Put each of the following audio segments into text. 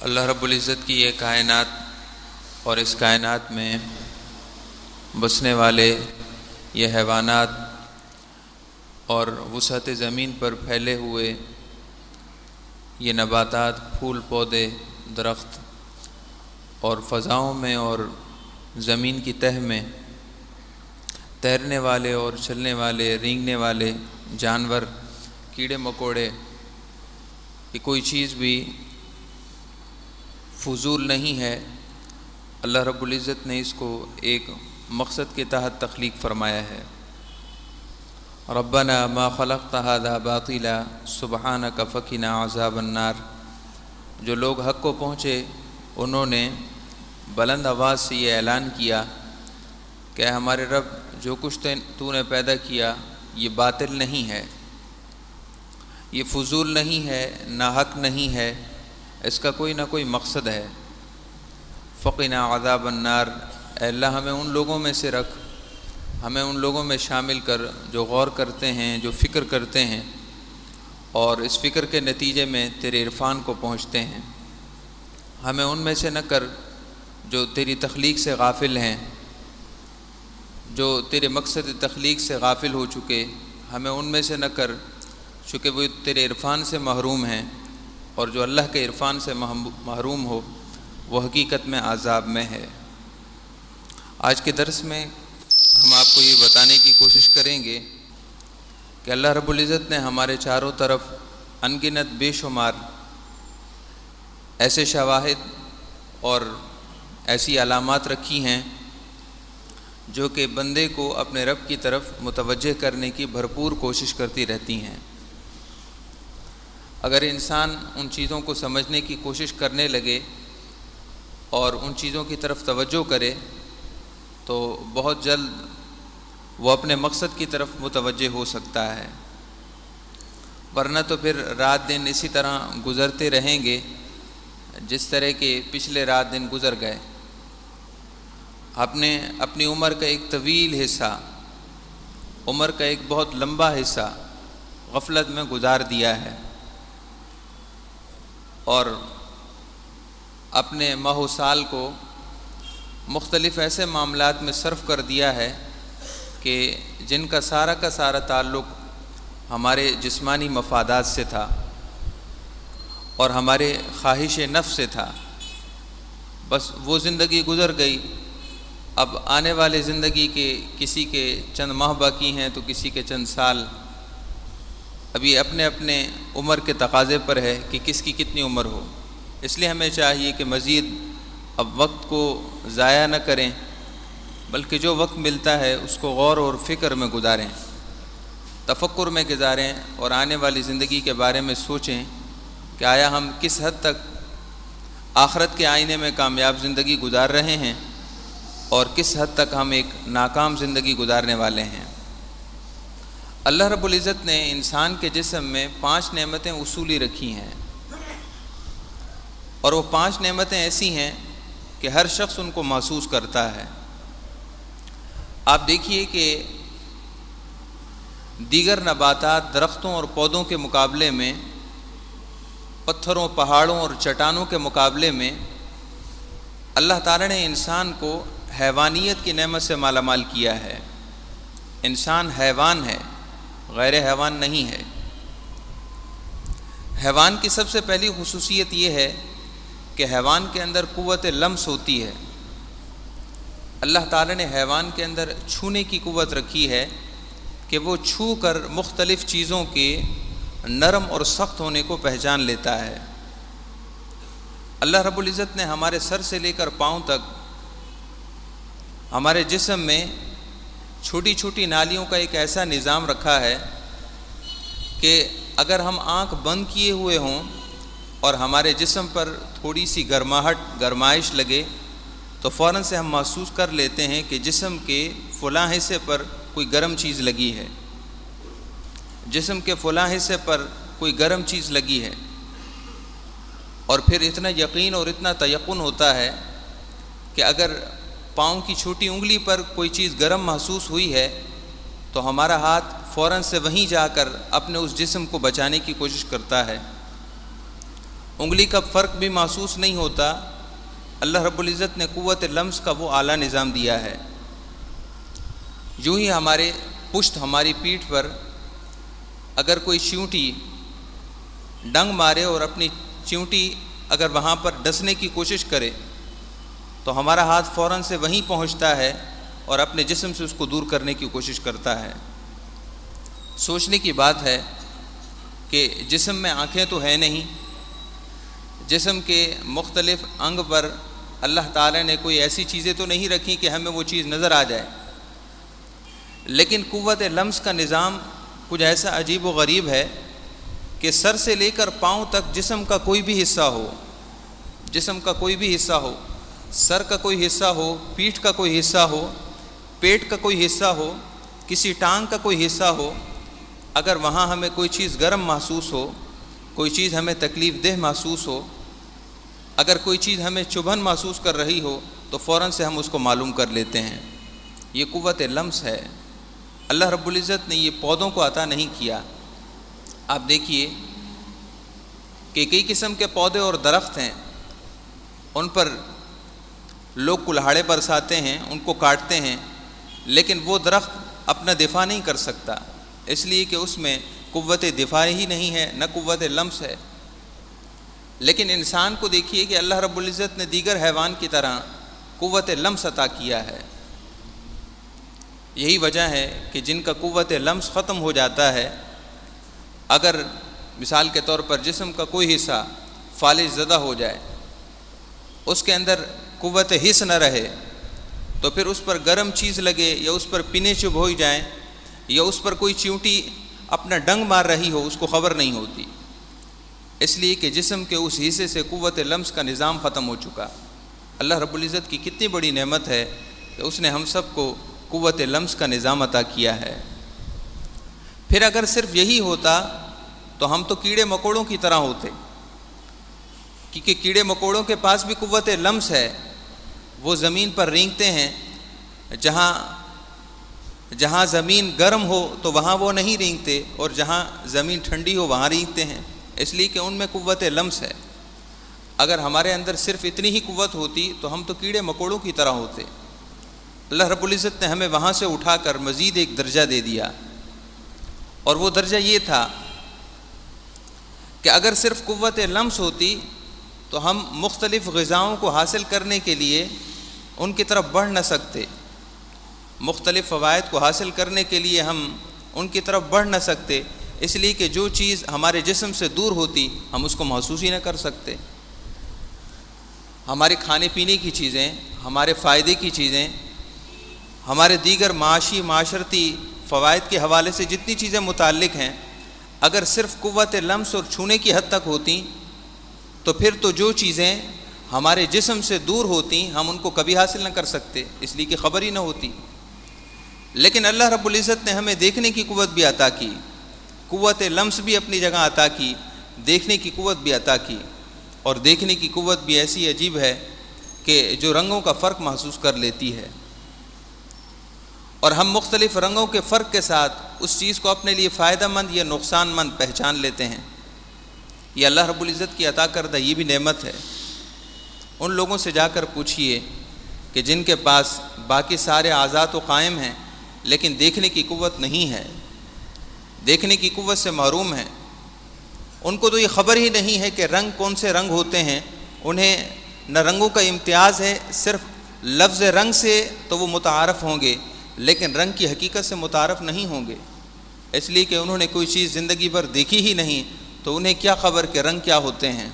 اللہ رب العزت کی یہ کائنات اور اس کائنات میں بسنے والے یہ حیوانات اور وسعت زمین پر پھیلے ہوئے یہ نباتات، پھول پودے، درخت اور فضاؤں میں اور زمین کی تہہ میں تیرنے والے اور چلنے والے، رینگنے والے جانور، کیڑے مکوڑے، یہ کوئی چیز بھی فضول نہیں ہے۔ اللہ رب العزت نے اس کو ایک مقصد کے تحت تخلیق فرمایا ہے۔ ربنا ما خلقت هذا باطلا سبحانک فقنا عذاب النار۔ جو لوگ حق کو پہنچے انہوں نے بلند آواز سے یہ اعلان کیا کہ ہمارے رب جو کچھ تو نے پیدا کیا یہ باطل نہیں ہے، یہ فضول نہیں ہے، ناحق نہیں ہے، اس کا کوئی نہ کوئی مقصد ہے۔ فقنا عذاب النار، اے اللہ ہمیں ان لوگوں میں سے رکھ، ہمیں ان لوگوں میں شامل کر جو غور کرتے ہیں، جو فکر کرتے ہیں اور اس فکر کے نتیجے میں تیرے عرفان کو پہنچتے ہیں۔ ہمیں ان میں سے نہ کر جو تیری تخلیق سے غافل ہیں، جو تیرے مقصد تخلیق سے غافل ہو چکے، ہمیں ان میں سے نہ کر چونکہ وہ تیرے عرفان سے محروم ہیں، اور جو اللہ کے عرفان سے محروم ہو وہ حقیقت میں عذاب میں ہے۔ آج کے درس میں ہم آپ کو یہ بتانے کی کوشش کریں گے کہ اللہ رب العزت نے ہمارے چاروں طرف ان گنت بے شمار ایسے شواہد اور ایسی علامات رکھی ہیں جو کہ بندے کو اپنے رب کی طرف متوجہ کرنے کی بھرپور کوشش کرتی رہتی ہیں۔ اگر انسان ان چیزوں کو سمجھنے کی کوشش کرنے لگے اور ان چیزوں کی طرف توجہ کرے تو بہت جلد وہ اپنے مقصد کی طرف متوجہ ہو سکتا ہے، ورنہ تو پھر رات دن اسی طرح گزرتے رہیں گے جس طرح کے پچھلے رات دن گزر گئے۔ آپ نے اپنی عمر کا ایک طویل حصہ، عمر کا ایک بہت لمبا حصہ غفلت میں گزار دیا ہے اور اپنے ماہ و سال کو مختلف ایسے معاملات میں صرف کر دیا ہے کہ جن کا سارا تعلق ہمارے جسمانی مفادات سے تھا اور ہمارے خواہش نفس سے تھا۔ بس وہ زندگی گزر گئی، اب آنے والے زندگی کے کسی کے چند ماہ باقی ہیں تو کسی کے چند سال، ابھی اپنے اپنے عمر کے تقاضے پر ہے کہ کس کی کتنی عمر ہو۔ اس لیے ہمیں چاہیے کہ مزید اب وقت کو ضائع نہ کریں، بلکہ جو وقت ملتا ہے اس کو غور اور فکر میں گزاریں، تفکر میں گزاریں اور آنے والی زندگی کے بارے میں سوچیں کہ آیا ہم کس حد تک آخرت کے آئینے میں کامیاب زندگی گزار رہے ہیں اور کس حد تک ہم ایک ناکام زندگی گزارنے والے ہیں۔ اللہ رب العزت نے انسان کے جسم میں 5 نعمتیں اصولی رکھی ہیں، اور وہ 5 نعمتیں ایسی ہیں کہ ہر شخص ان کو محسوس کرتا ہے۔ آپ دیکھیے کہ دیگر نباتات، درختوں اور پودوں کے مقابلے میں، پتھروں، پہاڑوں اور چٹانوں کے مقابلے میں اللہ تعالیٰ نے انسان کو حیوانیت کی نعمت سے مالا مال کیا ہے۔ انسان حیوان ہے، غیر حیوان نہیں ہے۔ حیوان کی سب سے پہلی خصوصیت یہ ہے کہ حیوان کے اندر قوت لمس ہوتی ہے۔ اللہ تعالیٰ نے حیوان کے اندر چھونے کی قوت رکھی ہے کہ وہ چھو کر مختلف چیزوں کے نرم اور سخت ہونے کو پہچان لیتا ہے۔ اللہ رب العزت نے ہمارے سر سے لے کر پاؤں تک ہمارے جسم میں چھوٹی چھوٹی نالیوں کا ایک ایسا نظام رکھا ہے کہ اگر ہم آنکھ بند کیے ہوئے ہوں اور ہمارے جسم پر تھوڑی سی گرمائش لگے تو فوراً سے ہم محسوس کر لیتے ہیں کہ جسم کے فلاں حصے پر کوئی گرم چیز لگی ہے، جسم کے فلاں حصے پر کوئی گرم چیز لگی ہے، اور پھر اتنا یقین اور اتنا تیقن ہوتا ہے کہ اگر پاؤں کی چھوٹی انگلی پر کوئی چیز گرم محسوس ہوئی ہے تو ہمارا ہاتھ فوراً سے وہیں جا کر اپنے اس جسم کو بچانے کی کوشش کرتا ہے۔ انگلی کا فرق بھی محسوس نہیں ہوتا، اللہ رب العزت نے قوت لمس کا وہ اعلیٰ نظام دیا ہے۔ یوں ہی ہمارے پشت، ہماری پیٹھ پر اگر کوئی چیونٹی ڈنگ مارے اور اپنی چیونٹی اگر وہاں پر ڈسنے کی کوشش کرے تو ہمارا ہاتھ فوراً سے وہیں پہنچتا ہے اور اپنے جسم سے اس کو دور کرنے کی کوشش کرتا ہے۔ سوچنے کی بات ہے کہ جسم میں آنکھیں تو ہے نہیں، جسم کے مختلف انگ پر اللہ تعالیٰ نے کوئی ایسی چیزیں تو نہیں رکھی کہ ہمیں وہ چیز نظر آ جائے، لیکن قوت لمس کا نظام کچھ ایسا عجیب و غریب ہے کہ سر سے لے کر پاؤں تک جسم کا کوئی بھی حصہ ہو، جسم کا کوئی بھی حصہ ہو، سر کا کوئی حصہ ہو، پیٹھ کا کوئی حصہ ہو، پیٹ کا کوئی حصہ ہو، کسی ٹانگ کا کوئی حصہ ہو، اگر وہاں ہمیں کوئی چیز گرم محسوس ہو، کوئی چیز ہمیں تکلیف دہ محسوس ہو، اگر کوئی چیز ہمیں چبھن محسوس کر رہی ہو تو فوراً سے ہم اس کو معلوم کر لیتے ہیں۔ یہ قوت لمس ہے، اللہ رب العزت نے یہ پودوں کو عطا نہیں کیا۔ آپ دیکھیے کہ کئی قسم کے پودے اور درخت ہیں، ان پر لوگ کلہاڑے برساتے ہیں، ان کو کاٹتے ہیں، لیکن وہ درخت اپنا دفاع نہیں کر سکتا، اس لیے کہ اس میں قوت دفاع ہی نہیں ہے، نہ قوت لمس ہے۔ لیکن انسان کو دیکھیے کہ اللہ رب العزت نے دیگر حیوان کی طرح قوت لمس عطا کیا ہے۔ یہی وجہ ہے کہ جن کا قوت لمس ختم ہو جاتا ہے، اگر مثال کے طور پر جسم کا کوئی حصہ فالج زدہ ہو جائے، اس کے اندر قوت حس نہ رہے، تو پھر اس پر گرم چیز لگے یا اس پر پینے چبھ ہو جائیں یا اس پر کوئی چیونٹی اپنا ڈنگ مار رہی ہو، اس کو خبر نہیں ہوتی، اس لیے کہ جسم کے اس حصے سے قوت لمس کا نظام ختم ہو چکا۔ اللہ رب العزت کی کتنی بڑی نعمت ہے کہ اس نے ہم سب کو قوت لمس کا نظام عطا کیا ہے۔ پھر اگر صرف یہی ہوتا تو ہم تو کیڑے مکوڑوں کی طرح ہوتے، کیونکہ کیڑے مکوڑوں کے پاس بھی قوت لمس ہے، وہ زمین پر رینگتے ہیں، جہاں زمین گرم ہو تو وہاں وہ نہیں رینگتے، اور جہاں زمین ٹھنڈی ہو وہاں رینگتے ہیں، اس لیے کہ ان میں قوت لمس ہے۔ اگر ہمارے اندر صرف اتنی ہی قوت ہوتی تو ہم تو کیڑے مکوڑوں کی طرح ہوتے۔ اللہ رب العزت نے ہمیں وہاں سے اٹھا کر مزید ایک درجہ دے دیا، اور وہ درجہ یہ تھا کہ اگر صرف قوت لمس ہوتی تو ہم مختلف غذاؤں کو حاصل کرنے کے لیے ان کی طرف بڑھ نہ سکتے، مختلف فوائد کو حاصل کرنے کے لیے ہم ان کی طرف بڑھ نہ سکتے، اس لیے کہ جو چیز ہمارے جسم سے دور ہوتی ہم اس کو محسوس ہی نہ کر سکتے۔ ہمارے کھانے پینے کی چیزیں، ہمارے فائدے کی چیزیں، ہمارے دیگر معاشی معاشرتی فوائد کے حوالے سے جتنی چیزیں متعلق ہیں، اگر صرف قوت لمس اور چھونے کی حد تک ہوتی تو پھر تو جو چیزیں ہمارے جسم سے دور ہوتی ہم ان کو کبھی حاصل نہ کر سکتے، اس لیے کہ خبر ہی نہ ہوتی۔ لیکن اللہ رب العزت نے ہمیں دیکھنے کی قوت بھی عطا کی، قوت لمس بھی اپنی جگہ عطا کی، دیکھنے کی قوت بھی عطا کی، اور دیکھنے کی قوت بھی ایسی عجیب ہے کہ جو رنگوں کا فرق محسوس کر لیتی ہے، اور ہم مختلف رنگوں کے فرق کے ساتھ اس چیز کو اپنے لیے فائدہ مند یا نقصان مند پہچان لیتے ہیں۔ یہ اللہ رب العزت کی عطا کردہ یہ بھی نعمت ہے۔ ان لوگوں سے جا کر پوچھئے کہ جن کے پاس باقی سارے اعضاء تو قائم ہیں لیکن دیکھنے کی قوت نہیں ہے، دیکھنے کی قوت سے محروم ہیں، ان کو تو یہ خبر ہی نہیں ہے کہ رنگ کون سے رنگ ہوتے ہیں، انہیں نہ رنگوں کا امتیاز ہے، صرف لفظ رنگ سے تو وہ متعارف ہوں گے لیکن رنگ کی حقیقت سے متعارف نہیں ہوں گے، اس لیے کہ انہوں نے کوئی چیز زندگی بھر دیکھی ہی نہیں، تو انہیں کیا خبر کہ رنگ کیا ہوتے ہیں۔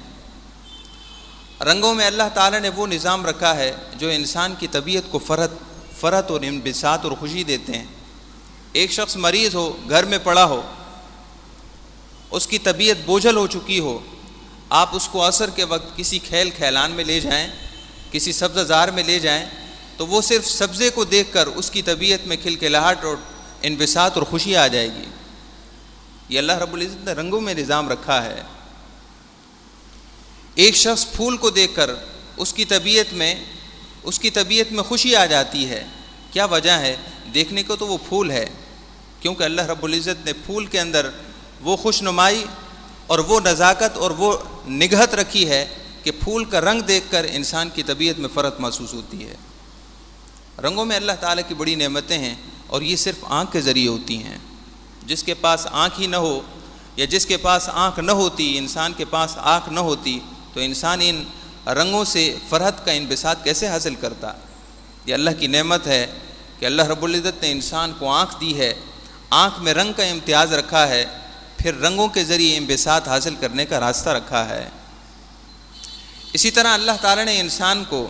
رنگوں میں اللہ تعالیٰ نے وہ نظام رکھا ہے جو انسان کی طبیعت کو فرحت اور انبساط اور خوشی دیتے ہیں۔ ایک شخص مریض ہو، گھر میں پڑا ہو، اس کی طبیعت بوجھل ہو چکی ہو، آپ اس کو عصر کے وقت کسی کھیل کھیلان میں لے جائیں، کسی سبزہ زار میں لے جائیں، تو وہ صرف سبزے کو دیکھ کر اس کی طبیعت میں کھلکھلاہٹ اور انبساط اور خوشی آ جائے گی۔ یہ اللہ رب العزت نے رنگوں میں نظام رکھا ہے۔ ایک شخص پھول کو دیکھ کر اس کی طبیعت میں خوشی آ جاتی ہے، کیا وجہ ہے؟ دیکھنے کو تو وہ پھول ہے، کیونکہ اللہ رب العزت نے پھول کے اندر وہ خوش نمائی اور وہ نزاکت اور وہ نگہت رکھی ہے کہ پھول کا رنگ دیکھ کر انسان کی طبیعت میں فرق محسوس ہوتی ہے۔ رنگوں میں اللہ تعالیٰ کی بڑی نعمتیں ہیں، اور یہ صرف آنکھ کے ذریعے ہوتی ہیں۔ جس کے پاس آنکھ ہی نہ ہو، یا جس کے پاس آنکھ نہ ہوتی، انسان کے پاس آنکھ نہ ہوتی، تو انسان ان رنگوں سے فرحت کا انبساط کیسے حاصل کرتا؟ یہ اللہ کی نعمت ہے کہ اللہ رب العزت نے انسان کو آنکھ دی ہے، آنکھ میں رنگ کا امتیاز رکھا ہے، پھر رنگوں کے ذریعے انبساط حاصل کرنے کا راستہ رکھا ہے۔ اسی طرح اللہ تعالیٰ نے انسان کو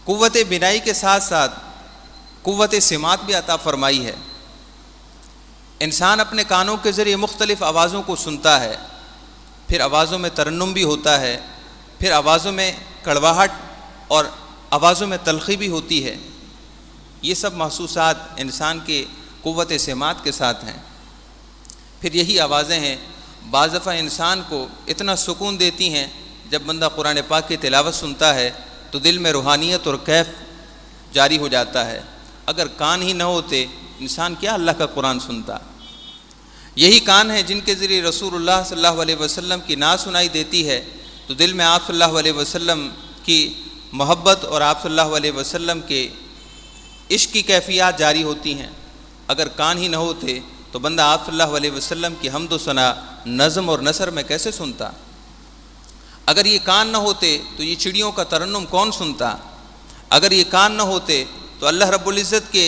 قوت بینائی کے ساتھ ساتھ قوت سماعت بھی عطا فرمائی ہے۔ انسان اپنے کانوں کے ذریعے مختلف آوازوں کو سنتا ہے، پھر آوازوں میں ترنم بھی ہوتا ہے، پھر آوازوں میں کڑواہٹ اور آوازوں میں تلخی بھی ہوتی ہے۔ یہ سب محسوسات انسان کے قوت سماعت کے ساتھ ہیں۔ پھر یہی آوازیں ہیں بعض دفعہ انسان کو اتنا سکون دیتی ہیں، جب بندہ قرآن پاک کی تلاوت سنتا ہے تو دل میں روحانیت اور کیف جاری ہو جاتا ہے۔ اگر کان ہی نہ ہوتے انسان کیا اللہ کا قرآن سنتا؟ یہی کان ہیں جن کے ذریعے رسول اللہ صلی اللہ علیہ وسلم کی نعت سنائی دیتی ہے، تو دل میں آپ صلی اللہ علیہ وسلم کی محبت اور آپ صلی اللہ علیہ وسلم کے عشق کی کیفیات جاری ہوتی ہیں۔ اگر کان ہی نہ ہوتے تو بندہ آپ صلی اللہ علیہ وسلم کی حمد و ثنا نظم اور نثر میں کیسے سنتا؟ اگر یہ کان نہ ہوتے تو یہ چڑیوں کا ترنم کون سنتا؟ اگر یہ کان نہ ہوتے تو اللہ رب العزت کے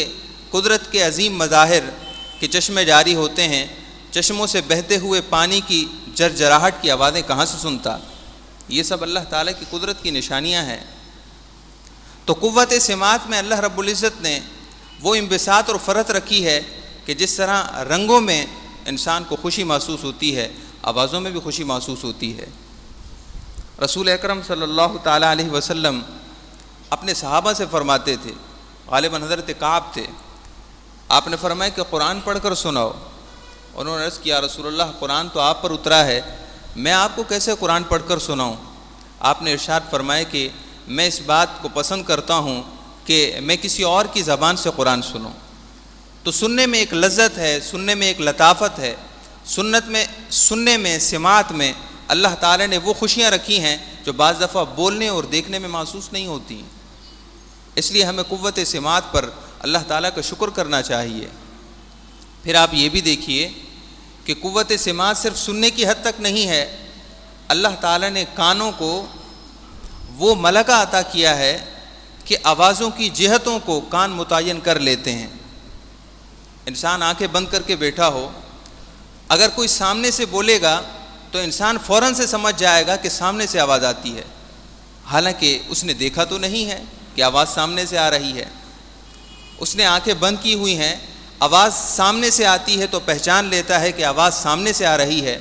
قدرت کے عظیم مظاہر کے چشمے جاری ہوتے ہیں، چشموں سے بہتے ہوئے پانی کی جرجراہٹ کی آوازیں کہاں سے سنتا؟ یہ سب اللہ تعالیٰ کی قدرت کی نشانیاں ہیں۔ تو قوت سماعت میں اللہ رب العزت نے وہ انبساط اور فرحت رکھی ہے کہ جس طرح رنگوں میں انسان کو خوشی محسوس ہوتی ہے، آوازوں میں بھی خوشی محسوس ہوتی ہے۔ رسول اکرم صلی اللہ تعالیٰ علیہ وسلم اپنے صحابہ سے فرماتے تھے، غالباً حضرت کعب تھے، آپ نے فرمایا کہ قرآن پڑھ کر سناؤ۔ انہوں نے عرض کیا رسول اللہ قرآن تو آپ پر اترا ہے، میں آپ کو کیسے قرآن پڑھ کر سناؤں؟ آپ نے ارشاد فرمایا کہ میں اس بات کو پسند کرتا ہوں کہ میں کسی اور کی زبان سے قرآن سنوں۔ تو سننے میں ایک لذت ہے، سننے میں ایک لطافت ہے، سننے میں سماعت میں اللہ تعالیٰ نے وہ خوشیاں رکھی ہیں جو بعض دفعہ بولنے اور دیکھنے میں محسوس نہیں ہوتی۔ اس لیے ہمیں قوت سماعت پر اللہ تعالیٰ کا شکر کرنا چاہیے۔ پھر آپ یہ بھی دیکھیے کہ قوت سماعت صرف سننے کی حد تک نہیں ہے، اللہ تعالیٰ نے کانوں کو وہ ملکہ عطا کیا ہے کہ آوازوں کی جہتوں کو کان متعین کر لیتے ہیں۔ انسان آنکھیں بند کر کے بیٹھا ہو، اگر کوئی سامنے سے بولے گا تو انسان فوراً سے سمجھ جائے گا کہ سامنے سے آواز آتی ہے، حالانکہ اس نے دیکھا تو نہیں ہے کہ آواز سامنے سے آ رہی ہے۔ اس نے آنکھیں بند کی ہوئی ہیں، آواز سامنے سے آتی ہے تو پہچان لیتا ہے کہ آواز سامنے سے آ رہی ہے۔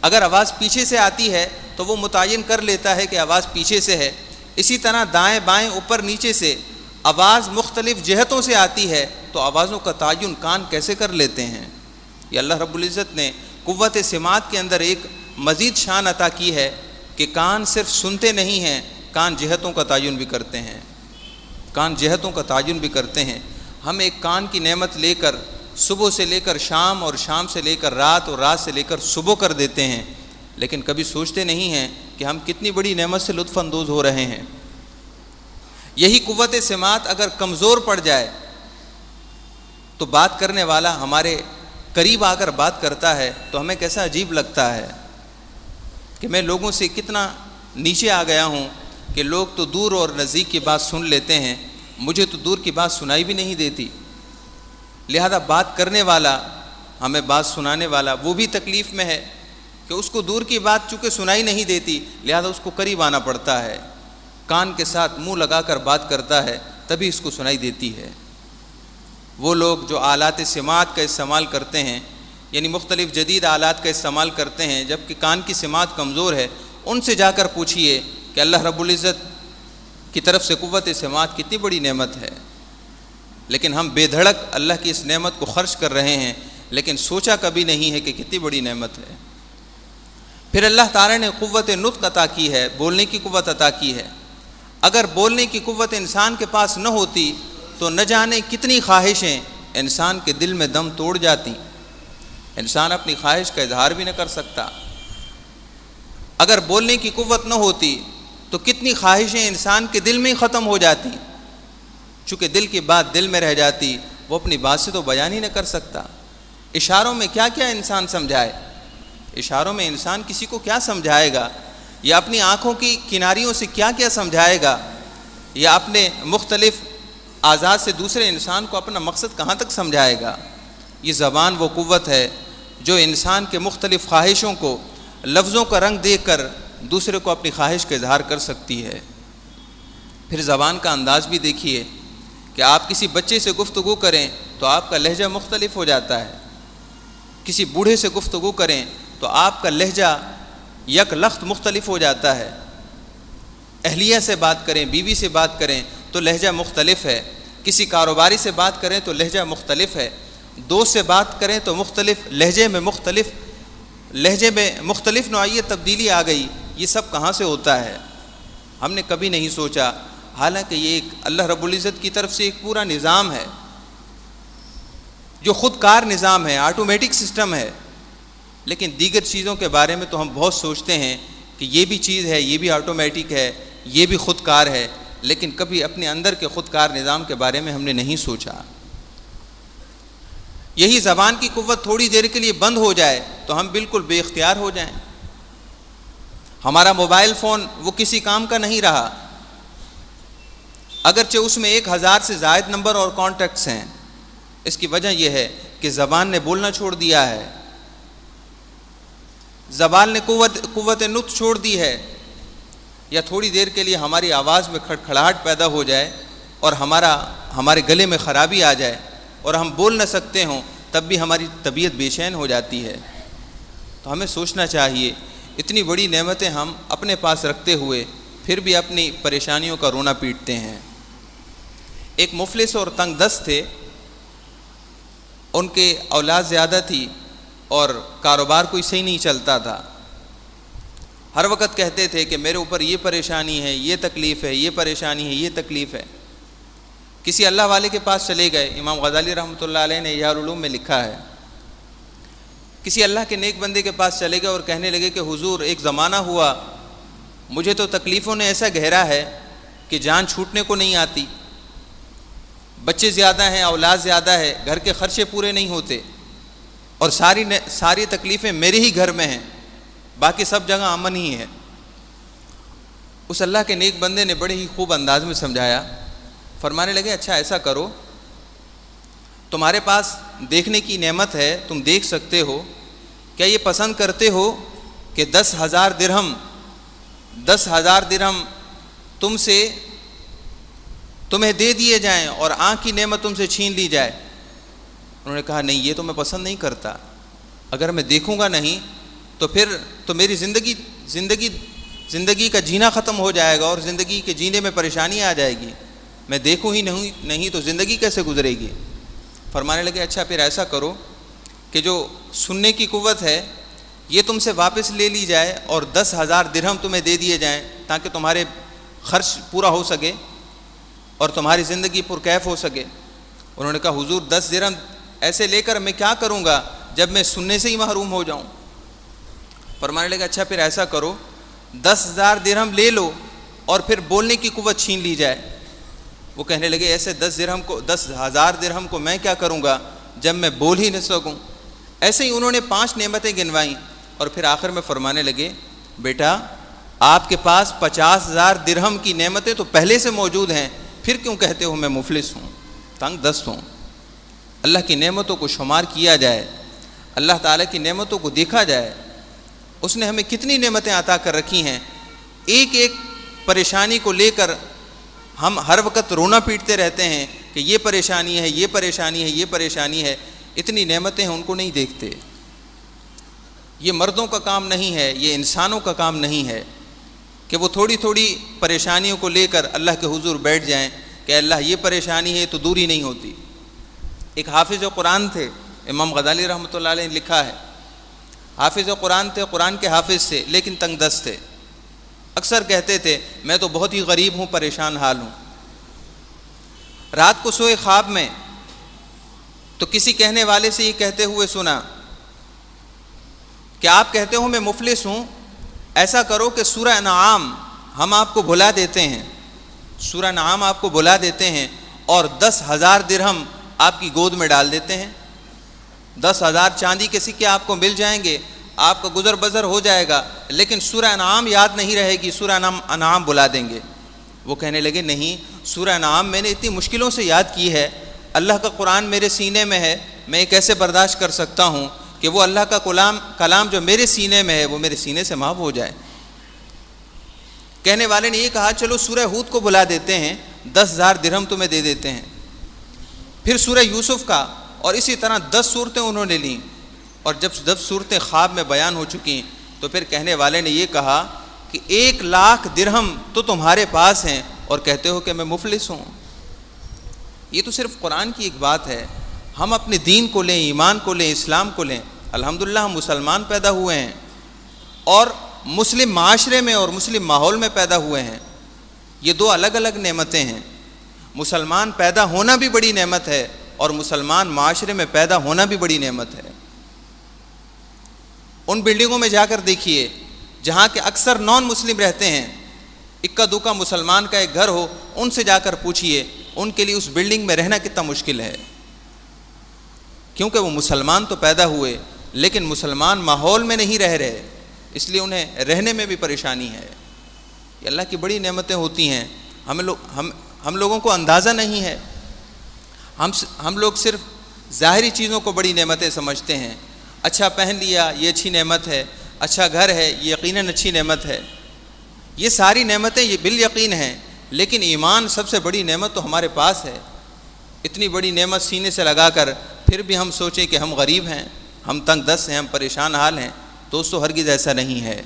اگر آواز پیچھے سے آتی ہے تو وہ متعین کر لیتا ہے کہ آواز پیچھے سے ہے۔ اسی طرح دائیں بائیں اوپر نیچے سے آواز مختلف جہتوں سے آتی ہے تو آوازوں کا تعین کان کیسے کر لیتے ہیں؟ یہ اللہ رب العزت نے قوت سماعت کے اندر ایک مزید شان عطا کی ہے کہ کان صرف سنتے نہیں ہیں، کان جہتوں کا تعین بھی کرتے ہیں، کان جہتوں کا تعین بھی کرتے ہیں۔ ہم ایک کان کی نعمت لے کر صبح سے لے کر شام اور شام سے لے کر رات اور رات سے لے کر صبح کر دیتے ہیں، لیکن کبھی سوچتے نہیں ہیں کہ ہم کتنی بڑی نعمت سے لطف اندوز ہو رہے ہیں۔ یہی قوت سماعت اگر کمزور پڑ جائے تو بات کرنے والا ہمارے قریب آ کر بات کرتا ہے تو ہمیں کیسا عجیب لگتا ہے کہ میں لوگوں سے کتنا نیچے آ گیا ہوں کہ لوگ تو دور اور نزدیک کی بات سن لیتے ہیں، مجھے تو دور کی بات سنائی بھی نہیں دیتی۔ لہذا بات کرنے والا، ہمیں بات سنانے والا، وہ بھی تکلیف میں ہے کہ اس کو دور کی بات چونکہ سنائی نہیں دیتی، لہذا اس کو قریب آنا پڑتا ہے، کان کے ساتھ منہ لگا کر بات کرتا ہے تبھی اس کو سنائی دیتی ہے۔ وہ لوگ جو آلات سماعت کا استعمال کرتے ہیں، یعنی مختلف جدید آلات کا استعمال کرتے ہیں جبکہ کان کی سماعت کمزور ہے، ان سے جا کر پوچھئے کہ اللہ رب العزت کی طرف سے قوت سماعت کتنی بڑی نعمت ہے، لیکن ہم بے دھڑک اللہ کی اس نعمت کو خرچ کر رہے ہیں، لیکن سوچا کبھی نہیں ہے کہ کتنی بڑی نعمت ہے۔ پھر اللہ تعالیٰ نے قوت نطق عطا کی ہے، بولنے کی قوت عطا کی ہے۔ اگر بولنے کی قوت انسان کے پاس نہ ہوتی تو نہ جانے کتنی خواہشیں انسان کے دل میں دم توڑ جاتی۔ انسان اپنی خواہش کا اظہار بھی نہ کر سکتا۔ اگر بولنے کی قوت نہ ہوتی تو کتنی خواہشیں انسان کے دل میں ہی ختم ہو جاتی، چونکہ دل کی بات دل میں رہ جاتی، وہ اپنی بات سے تو بیان ہی نہ کر سکتا۔ اشاروں میں کیا کیا انسان سمجھائے، اشاروں میں انسان کسی کو کیا سمجھائے گا، یا اپنی آنکھوں کی کناریوں سے کیا کیا سمجھائے گا، یا اپنے مختلف اعضاء سے دوسرے انسان کو اپنا مقصد کہاں تک سمجھائے گا۔ یہ زبان وہ قوت ہے جو انسان کے مختلف خواہشوں کو لفظوں کا رنگ دے کر دوسرے کو اپنی خواہش کا اظہار کر سکتی ہے۔ پھر زبان کا انداز بھی دیکھیے کہ آپ کسی بچے سے گفتگو کریں تو آپ کا لہجہ مختلف ہو جاتا ہے، کسی بوڑھے سے گفتگو کریں تو آپ کا لہجہ یک لخت مختلف ہو جاتا ہے، اہلیہ سے بات کریں، بیوی سے بات کریں تو لہجہ مختلف ہے، کسی کاروباری سے بات کریں تو لہجہ مختلف ہے، دوست سے بات کریں تو مختلف لہجے میں مختلف نوعیت تبدیلی آ گئی۔ یہ سب کہاں سے ہوتا ہے؟ ہم نے کبھی نہیں سوچا، حالانکہ یہ ایک اللہ رب العزت کی طرف سے ایک پورا نظام ہے جو خود کار نظام ہے، آٹومیٹک سسٹم ہے، لیکن دیگر چیزوں کے بارے میں تو ہم بہت سوچتے ہیں کہ یہ بھی چیز ہے، یہ بھی آٹومیٹک ہے، یہ بھی خود کار ہے، لیکن کبھی اپنے اندر کے خود کار نظام کے بارے میں ہم نے نہیں سوچا۔ یہی زبان کی قوت تھوڑی دیر کے لیے بند ہو جائے تو ہم بالکل بے اختیار ہو جائیں۔ ہمارا موبائل فون وہ کسی کام کا نہیں رہا، اگرچہ اس میں 1000 سے زائد نمبر اور کانٹیکٹس ہیں، اس کی وجہ یہ ہے کہ زبان نے بولنا چھوڑ دیا ہے، زبان نے قوت نطق چھوڑ دی ہے، یا تھوڑی دیر کے لیے ہماری آواز میں کھڑکھڑاہٹ پیدا ہو جائے اور ہمارے گلے میں خرابی آ جائے اور ہم بول نہ سکتے ہوں، تب بھی ہماری طبیعت بے چین ہو جاتی ہے۔ تو ہمیں سوچنا چاہیے، اتنی بڑی نعمتیں ہم اپنے پاس رکھتے ہوئے پھر بھی اپنی پریشانیوں کا رونا پیٹتے ہیں۔ ایک مفلس اور تنگ دست تھے، ان کے اولاد زیادہ تھی اور کاروبار کوئی صحیح نہیں چلتا تھا۔ ہر وقت کہتے تھے کہ میرے اوپر یہ پریشانی ہے، یہ تکلیف ہے، یہ پریشانی ہے، یہ تکلیف ہے۔ کسی اللہ والے کے پاس چلے گئے، امام غزالی رحمۃ اللہ علیہ نے احیاء العلوم میں لکھا ہے، کسی اللہ کے نیک بندے کے پاس چلے گئے اور کہنے لگے کہ حضور ایک زمانہ ہوا، مجھے تو تکلیفوں نے ایسا گہرا ہے کہ جان چھوٹنے کو نہیں آتی، بچے زیادہ ہیں، اولاد زیادہ ہے، گھر کے خرچے پورے نہیں ہوتے، اور ساری تکلیفیں میرے ہی گھر میں ہیں، باقی سب جگہ امن ہی ہے۔ اس اللہ کے نیک بندے نے بڑے ہی خوب انداز میں سمجھایا، فرمانے لگے اچھا ایسا کرو، تمہارے پاس دیکھنے کی نعمت ہے، تم دیکھ سکتے ہو، کیا یہ پسند کرتے ہو کہ 10,000 درہم تمہیں دے دیے جائیں اور آنکھ کی نعمت تم سے چھین لی جائے؟ انہوں نے کہا نہیں، یہ تو میں پسند نہیں کرتا، اگر میں دیکھوں گا نہیں تو پھر تو میری زندگی کا جینا ختم ہو جائے گا اور زندگی کے جینے میں پریشانی آ جائے گی، میں دیکھوں ہی نہیں تو زندگی کیسے گزرے گی؟ فرمانے لگے اچھا پھر ایسا کرو کہ جو سننے کی قوت ہے یہ تم سے واپس لے لی جائے اور 10,000 درہم تمہیں دے دیے جائیں تاکہ تمہارے خرچ پورا ہو سکے اور تمہاری زندگی پرکیف ہو سکے۔ انہوں نے کہا حضور 10 درہم ایسے لے کر میں کیا کروں گا جب میں سننے سے ہی محروم ہو جاؤں؟ فرمانے لگا اچھا پھر ایسا کرو 10,000 درہم لے لو اور پھر بولنے کی قوت چھین لی جائے۔ وہ کہنے لگے ایسے 10,000 درہم کو میں کیا کروں گا جب میں بول ہی نہ سکوں؟ ایسے ہی انہوں نے 5 نعمتیں گنوائیں اور پھر آخر میں فرمانے لگے بیٹا آپ کے پاس 50,000 درہم کی نعمتیں تو پہلے سے موجود ہیں، پھر کیوں کہتے ہو میں مفلس ہوں، تنگ دست ہوں؟ اللہ کی نعمتوں کو شمار کیا جائے، اللہ تعالیٰ کی نعمتوں کو دیکھا جائے، اس نے ہمیں کتنی نعمتیں عطا کر رکھی ہیں۔ ایک ایک پریشانی کو لے کر ہم ہر وقت رونا پیٹتے رہتے ہیں کہ یہ پریشانی ہے، یہ پریشانی ہے، یہ پریشانی ہے، اتنی نعمتیں ہیں ان کو نہیں دیکھتے۔ یہ مردوں کا کام نہیں ہے، یہ انسانوں کا کام نہیں ہے کہ وہ تھوڑی تھوڑی پریشانیوں کو لے کر اللہ کے حضور بیٹھ جائیں کہ اللہ یہ پریشانی ہے تو دور ہی نہیں ہوتی۔ ایک حافظ قرآن تھے، امام غزالی رحمۃ اللہ علیہ نے لکھا ہے، حافظ قرآن تھے، قرآن کے حافظ تھے لیکن تنگ دست تھے۔ اکثر کہتے تھے میں تو بہت ہی غریب ہوں، پریشان حال ہوں۔ رات کو سوئے خواب میں تو کسی کہنے والے سے یہ کہتے ہوئے سنا کہ آپ کہتے ہو میں مفلس ہوں، ایسا کرو کہ سورہ انعام ہم آپ کو بھلا دیتے ہیں، سورہ انعام آپ کو بھلا دیتے ہیں اور 10,000 درہم آپ کی گود میں ڈال دیتے ہیں، 10,000 چاندی کے سکے آپ کو مل جائیں گے، آپ کا گزر بسر ہو جائے گا، لیکن سورہ انعام یاد نہیں رہے گی، سورہ انعام بلا دیں گے۔ وہ کہنے لگے نہیں، سورہ انعام میں نے اتنی مشکلوں سے یاد کی ہے، اللہ کا قرآن میرے سینے میں ہے، میں یہ کیسے برداشت کر سکتا ہوں کہ وہ اللہ کا کلام جو میرے سینے میں ہے وہ میرے سینے سے محو ہو جائے۔ کہنے والے نے یہ کہا چلو سورہ ہود کو بلا دیتے ہیں، 10,000 درہم تمہیں دے دیتے ہیں۔ پھر سورہ یوسف کا، اور اسی طرح 10 صورتیں انہوں نے لیں، اور جب 10 صورتیں خواب میں بیان ہو چکیں تو پھر کہنے والے نے یہ کہا کہ 1,00,000 درہم تو تمہارے پاس ہیں اور کہتے ہو کہ میں مفلس ہوں۔ یہ تو صرف قرآن کی ایک بات ہے، ہم اپنے دین کو لیں، ایمان کو لیں، اسلام کو لیں، الحمدللہ ہم مسلمان پیدا ہوئے ہیں اور مسلم معاشرے میں اور مسلم ماحول میں پیدا ہوئے ہیں، یہ دو الگ الگ نعمتیں ہیں۔ مسلمان پیدا ہونا بھی بڑی نعمت ہے اور مسلمان معاشرے میں پیدا ہونا بھی بڑی نعمت ہے۔ ان بلڈنگوں میں جا کر دیکھیے جہاں کے اکثر نان مسلم رہتے ہیں، اکا دکا مسلمان کا ایک گھر ہو، ان سے جا کر پوچھئے ان کے لیے اس بلڈنگ میں رہنا کتنا مشکل ہے، کیونکہ وہ مسلمان تو پیدا ہوئے لیکن مسلمان ماحول میں نہیں رہ رہے، اس لیے انہیں رہنے میں بھی پریشانی ہے۔ یہ اللہ کی بڑی نعمتیں ہوتی ہیں، ہم لوگوں کو اندازہ نہیں ہے، ہم لوگ صرف ظاہری چیزوں کو بڑی نعمتیں سمجھتے ہیں۔ اچھا پہن لیا یہ اچھی نعمت ہے، اچھا گھر ہے یہ یقیناً اچھی نعمت ہے، یہ ساری نعمتیں یہ بالیقین ہیں، لیکن ایمان سب سے بڑی نعمت تو ہمارے پاس ہے۔ اتنی بڑی نعمت سینے سے لگا کر پھر بھی ہم سوچیں کہ ہم غریب ہیں، ہم تنگ دست ہیں، ہم پریشان حال ہیں، دوستو ہرگز ایسا نہیں ہے۔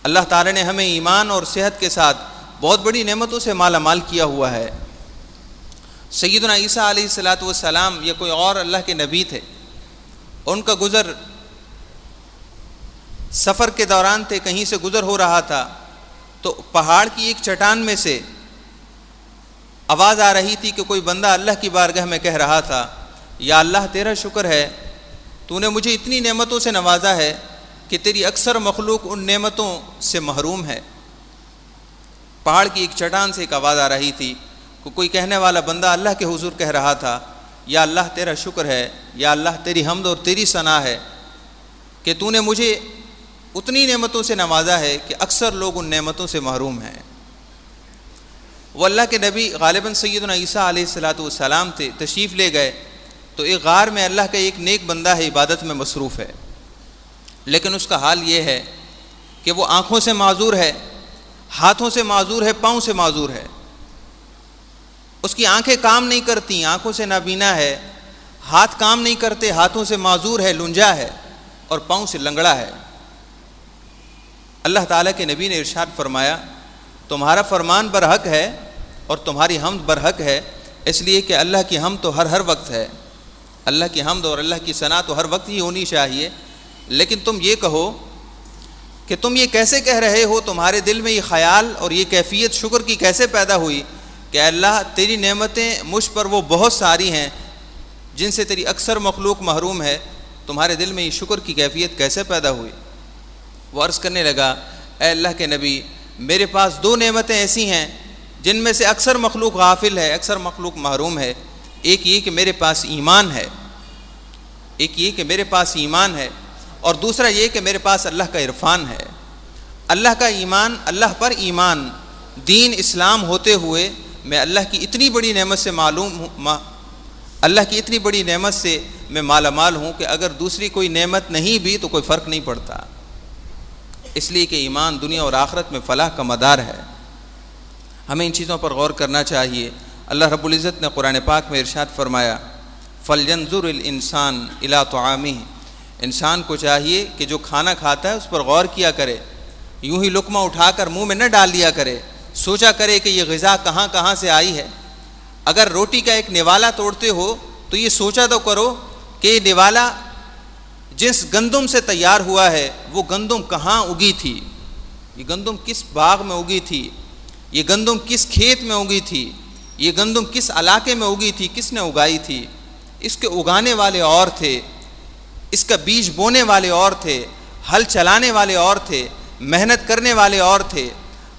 اللہ تعالی نے ہمیں ایمان اور صحت کے ساتھ بہت بڑی نعمتوں سے مالا مال کیا ہوا ہے۔ سیدنا عیسیٰ علیہ السلام یا کوئی اور اللہ کے نبی تھے، ان کا گزر سفر کے دوران تھے، کہیں سے گزر ہو رہا تھا تو پہاڑ کی ایک چٹان میں سے آواز آ رہی تھی کہ کوئی بندہ اللہ کی بارگاہ میں کہہ رہا تھا، یا اللہ تیرا شکر ہے، تو نے مجھے اتنی نعمتوں سے نوازا ہے کہ تیری اکثر مخلوق ان نعمتوں سے محروم ہے۔ پہاڑ کی ایک چٹان سے ایک آواز آ رہی تھی، کوئی کہنے والا بندہ اللہ کے حضور کہہ رہا تھا، یا اللہ تیرا شکر ہے، یا اللہ تیری حمد اور تیری ثنا ہے کہ تو نے مجھے اتنی نعمتوں سے نوازا ہے کہ اکثر لوگ ان نعمتوں سے محروم ہیں۔ وہ اللہ کے نبی غالباً سیدنا عیسیٰ علیہ السلام تھے، تشریف لے گئے تو ایک غار میں اللہ کا ایک نیک بندہ ہے، عبادت میں مصروف ہے، لیکن اس کا حال یہ ہے کہ وہ آنکھوں سے معذور ہے، ہاتھوں سے معذور ہے، پاؤں سے معذور ہے، اس کی آنکھیں کام نہیں کرتی، آنکھوں سے نابینا ہے، ہاتھ کام نہیں کرتے، ہاتھوں سے معذور ہے، لنجا ہے، اور پاؤں سے لنگڑا ہے۔ اللہ تعالیٰ کے نبی نے ارشاد فرمایا، تمہارا فرمان برحق ہے اور تمہاری حمد برحق ہے، اس لیے کہ اللہ کی حمد تو ہر وقت ہے، اللہ کی حمد اور اللہ کی ثنا تو ہر وقت ہی ہونی چاہیے، لیکن تم یہ کہو کہ تم یہ کیسے کہہ رہے ہو، تمہارے دل میں یہ خیال اور یہ کیفیت شکر کی کیسے پیدا ہوئی کہ اللہ تیری نعمتیں مجھ پر وہ بہت ساری ہیں جن سے تیری اکثر مخلوق محروم ہے، تمہارے دل میں یہ شکر کی کیفیت کیسے پیدا ہوئی؟ وہ عرض کرنے لگا، اے اللہ کے نبی، میرے پاس 2 نعمتیں ایسی ہیں جن میں سے اکثر مخلوق غافل ہے، اکثر مخلوق محروم ہے، ایک یہ کہ میرے پاس ایمان ہے، اور دوسرا یہ کہ میرے پاس اللہ کا عرفان ہے۔ اللہ کا ایمان، اللہ پر ایمان، دین اسلام ہوتے ہوئے میں اللہ کی اتنی بڑی نعمت سے اللہ کی اتنی بڑی نعمت سے میں مالا مال ہوں کہ اگر دوسری کوئی نعمت نہیں بھی تو کوئی فرق نہیں پڑتا، اس لیے کہ ایمان دنیا اور آخرت میں فلاح کا مدار ہے۔ ہمیں ان چیزوں پر غور کرنا چاہیے۔ اللہ رب العزت نے قرآن پاک میں ارشاد فرمایا، فَلْيَنْظُرِ الْإِنسَانُ إِلَىٰ طَعَامِهِ، انسان کو چاہیے کہ جو کھانا کھاتا ہے اس پر غور کیا کرے، یوں ہی لقمہ اٹھا کر منہ میں نہ ڈال لیا کرے، سوچا کرے کہ یہ غذا کہاں کہاں سے آئی ہے۔ اگر روٹی کا ایک نوالا توڑتے ہو تو یہ سوچا تو کرو کہ یہ نوالا جس گندم سے تیار ہوا ہے وہ گندم کہاں اگی تھی، یہ گندم کس باغ میں اگی تھی، یہ گندم کس کھیت میں اگی تھی، یہ گندم کس علاقے میں اگی تھی، کس نے اگائی تھی، اس کے اگانے والے اور تھے، اس کا بیج بونے والے اور تھے، ہل چلانے والے اور تھے، محنت کرنے والے اور تھے،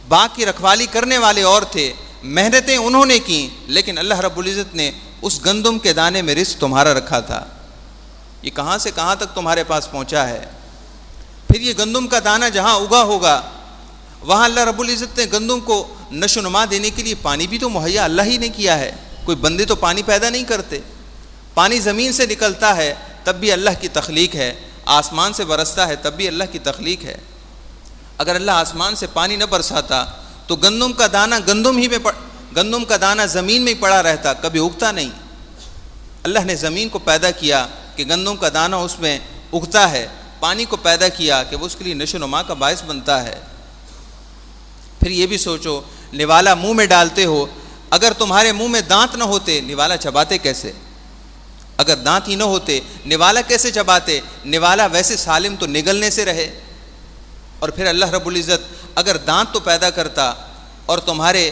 باغ کی رکھوالی کرنے والے اور تھے، محنتیں انہوں نے کی، لیکن اللہ رب العزت نے اس گندم کے دانے میں رزق تمہارا رکھا تھا، یہ کہاں سے کہاں تک تمہارے پاس پہنچا ہے۔ پھر یہ گندم کا دانہ جہاں اگا ہوگا وہاں اللہ رب العزت نے گندم کو نشو نما دینے کے لیے پانی بھی تو مہیا اللہ ہی نے کیا ہے، کوئی بندے تو پانی پیدا نہیں کرتے، پانی زمین سے نکلتا ہے تب بھی اللہ کی تخلیق ہے، آسمان سے برستا ہے تب بھی اللہ کی تخلیق ہے۔ اگر اللہ آسمان سے پانی نہ برساتا تو گندم کا دانہ گندم کا دانہ زمین میں ہی پڑا رہتا، کبھی اگتا نہیں۔ اللہ نے زمین کو پیدا کیا کہ گندم کا دانہ اس میں اگتا ہے، پانی کو پیدا کیا کہ وہ اس کے لیے نشو نما کا باعث بنتا ہے۔ پھر یہ بھی سوچو، نوالا منہ میں ڈالتے ہو، اگر تمہارے منہ میں دانت نہ ہوتے نوالا چباتے کیسے؟ اگر دانت ہی نہ ہوتے نوالا کیسے چباتے؟ نوالا ویسے سالم تو نگلنے سے رہے۔ اور پھر اللہ رب العزت اگر دانت تو پیدا کرتا اور تمہارے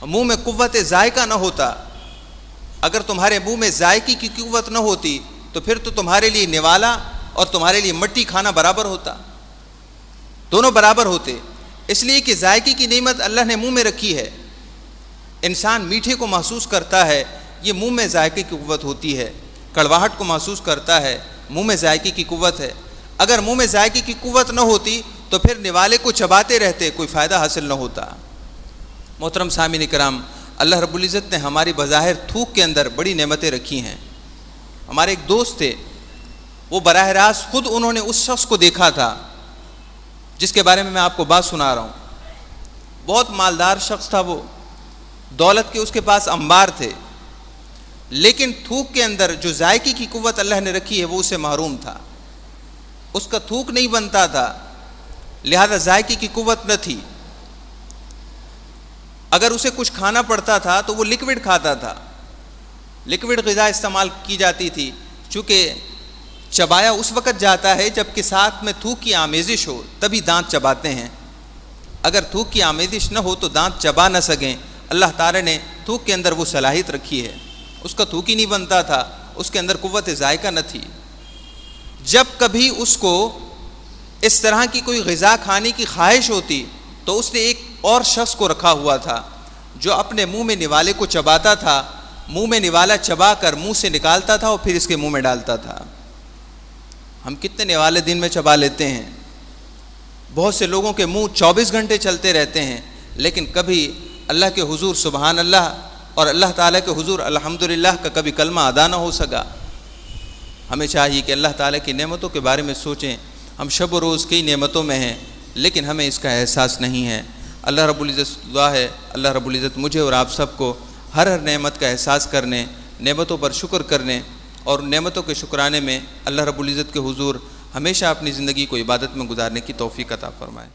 منہ میں قوت ذائقہ نہ ہوتا، اگر تمہارے منہ میں ذائقے کی قوت نہ ہوتی تو پھر تو تمہارے لیے نوالا اور تمہارے لیے مٹی کھانا برابر ہوتا، دونوں برابر ہوتے، اس لیے کہ ذائقے کی نعمت اللہ نے منہ میں رکھی ہے۔ انسان میٹھے کو محسوس کرتا ہے، یہ منہ میں ذائقے کی قوت ہوتی ہے، کڑواہٹ کو محسوس کرتا ہے، منہ میں ذائقے کی قوت ہے۔ اگر منہ میں ذائقے کی قوت نہ ہوتی تو پھر نوالے کو چباتے رہتے، کوئی فائدہ حاصل نہ ہوتا۔ محترم سامعین کرام، اللہ رب العزت نے ہماری بظاہر تھوک کے اندر بڑی نعمتیں رکھی ہیں۔ ہمارے ایک دوست تھے، وہ براہ راست خود انہوں نے اس شخص کو دیکھا تھا جس کے بارے میں آپ کو بات سنا رہا ہوں۔ بہت مالدار شخص تھا، وہ دولت کے اس کے پاس انبار تھے، لیکن تھوک کے اندر جو ذائقے کی قوت اللہ نے رکھی ہے وہ اسے محروم تھا، اس کا تھوک نہیں بنتا تھا، لہذا ذائقے کی قوت نہ تھی۔ اگر اسے کچھ کھانا پڑتا تھا تو وہ لکوڈ کھاتا تھا، لکوڈ غذا استعمال کی جاتی تھی، چونکہ چبایا اس وقت جاتا ہے جب کہ ساتھ میں تھوک کی آمیزش ہو، تبھی دانت چباتے ہیں۔ اگر تھوک کی آمیزش نہ ہو تو دانت چبا نہ سکیں۔ اللہ تعالی نے تھوک کے اندر وہ صلاحیت رکھی ہے، اس کا تھوک ہی نہیں بنتا تھا، اس کے اندر قوت ذائقہ نہ تھی۔ جب کبھی اس کو اس طرح کی کوئی غذا کھانے کی خواہش ہوتی تو اس نے ایک اور شخص کو رکھا ہوا تھا جو اپنے منہ میں نوالے کو چباتا تھا، منہ میں نوالا چبا کر منہ سے نکالتا تھا اور پھر اس کے منہ میں ڈالتا تھا۔ ہم کتنے نوالے دن میں چبا لیتے ہیں؟ بہت سے لوگوں کے منہ 24 گھنٹے چلتے رہتے ہیں، لیکن کبھی اللہ کے حضور سبحان اللہ اور اللہ تعالیٰ کے حضور الحمدللہ کا کبھی کلمہ ادا نہ ہو سکا۔ ہمیں چاہیے کہ اللہ تعالیٰ کی نعمتوں کے بارے میں سوچیں۔ ہم شب و روز کئی نعمتوں میں ہیں لیکن ہمیں اس کا احساس نہیں ہے۔ اللہ رب العزت دعا ہے اللہ رب العزت مجھے اور آپ سب کو ہر نعمت کا احساس کرنے، نعمتوں پر شکر کرنے اور نعمتوں کے شکرانے میں اللہ رب العزت کے حضور ہمیشہ اپنی زندگی کو عبادت میں گزارنے کی توفیق عطا فرمائے۔